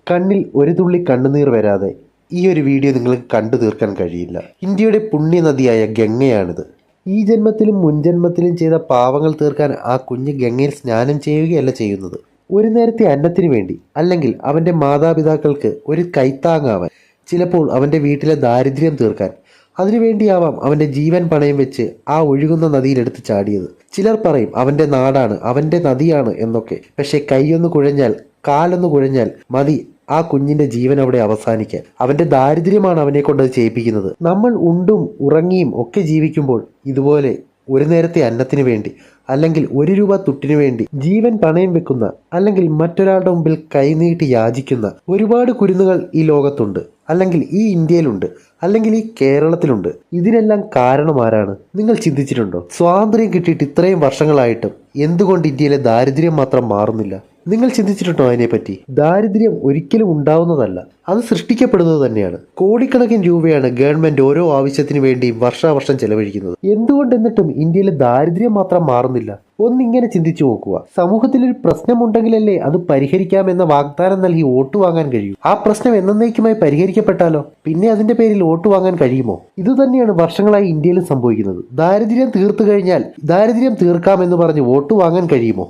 കണ്ണിൽ ഒരു തുള്ളി കണ്ണുനീർ വരാതെ ഈ ഒരു വീഡിയോ നിങ്ങൾക്ക് കണ്ടു തീർക്കാൻ കഴിയില്ല. ഇന്ത്യയുടെ പുണ്യനദിയായ ഗംഗയാണിത്. ഈ ജന്മത്തിലും മുൻജന്മത്തിലും ചെയ്ത പാവങ്ങൾ തീർക്കാൻ ആ കുഞ്ഞ് ഗംഗയിൽ സ്നാനം ചെയ്യുകയല്ല ചെയ്യുന്നത്. ഒരു നേരത്തെ അന്നത്തിന് വേണ്ടി, അല്ലെങ്കിൽ അവൻ്റെ മാതാപിതാക്കൾക്ക് ഒരു കൈത്താങ്ങാവാൻ, ചിലപ്പോൾ അവൻ്റെ വീട്ടിലെ ദാരിദ്ര്യം തീർക്കാൻ, അതിനുവേണ്ടിയാവാം അവൻ്റെ ജീവൻ പണയം വെച്ച് ആ ഒഴുകുന്ന നദിയിലെടുത്ത് ചാടിയത്. ചിലർ പറയും അവൻ്റെ നാടാണ്, അവൻ്റെ നദിയാണ് എന്നൊക്കെ. പക്ഷേ കൈയൊന്ന് കുഴഞ്ഞാൽ, കാലൊന്ന് കുഴഞ്ഞാൽ മതി ആ കുഞ്ഞിന്റെ ജീവൻ അവിടെ അവസാനിക്കാൻ. അവന്റെ ദാരിദ്ര്യമാണ് അവനെ കൊണ്ട് അത് ചെയ്യിപ്പിക്കുന്നത്. നമ്മൾ ഉണ്ടും ഉറങ്ങിയും ഒക്കെ ജീവിക്കുമ്പോൾ ഇതുപോലെ ഒരു നേരത്തെ അന്നത്തിന് വേണ്ടി, അല്ലെങ്കിൽ ഒരു രൂപ തുട്ടിനു വേണ്ടി ജീവൻ പണയം വെക്കുന്ന, അല്ലെങ്കിൽ മറ്റൊരാളുടെ മുമ്പിൽ കൈനീട്ടി യാചിക്കുന്ന ഒരുപാട് കുരുന്നുകൾ ഈ ലോകത്തുണ്ട്, അല്ലെങ്കിൽ ഈ ഇന്ത്യയിലുണ്ട്, അല്ലെങ്കിൽ ഈ കേരളത്തിലുണ്ട്. ഇതിനെല്ലാം കാരണം ആരാണ്? നിങ്ങൾ ചിന്തിച്ചിട്ടുണ്ടോ? സ്വാതന്ത്ര്യം കിട്ടിയിട്ട് ഇത്രയും വർഷങ്ങളായിട്ടും എന്തുകൊണ്ട് ഇന്ത്യയിലെ ദാരിദ്ര്യം മാത്രം മാറുന്നില്ല? നിങ്ങൾ ചിന്തിച്ചിട്ടുണ്ടോ അതിനെപ്പറ്റി? ദാരിദ്ര്യം ഒരിക്കലും ഉണ്ടാവുന്നതല്ല, അത് സൃഷ്ടിക്കപ്പെടുന്നത് തന്നെയാണ്. കോടിക്കണക്കിന് രൂപയാണ് ഗവൺമെന്റ് ഓരോ ആവശ്യത്തിന് വേണ്ടിയും വർഷാവർഷം ചെലവഴിക്കുന്നത്. എന്തുകൊണ്ടെന്നിട്ടും ഇന്ത്യയിലെ ദാരിദ്ര്യം മാത്രം മാറുന്നില്ല? ഒന്നിങ്ങനെ ചിന്തിച്ചു നോക്കുക. സമൂഹത്തിലൊരു പ്രശ്നമുണ്ടെങ്കിലല്ലേ അത് പരിഹരിക്കാമെന്ന വാഗ്ദാനം നൽകി വോട്ട് വാങ്ങാൻ കഴിയൂ. ആ പ്രശ്നം എന്നേക്കുമായി പരിഹരിക്കപ്പെട്ടാലോ പിന്നെ അതിന്റെ പേരിൽ വോട്ട് വാങ്ങാൻ കഴിയുമോ? ഇതുതന്നെയാണ് വർഷങ്ങളായി ഇന്ത്യയിൽ സംഭവിക്കുന്നത്. ദാരിദ്ര്യം തീർത്തു കഴിഞ്ഞാൽ ദാരിദ്ര്യം തീർക്കാമെന്ന് പറഞ്ഞ് വോട്ട് വാങ്ങാൻ കഴിയുമോ?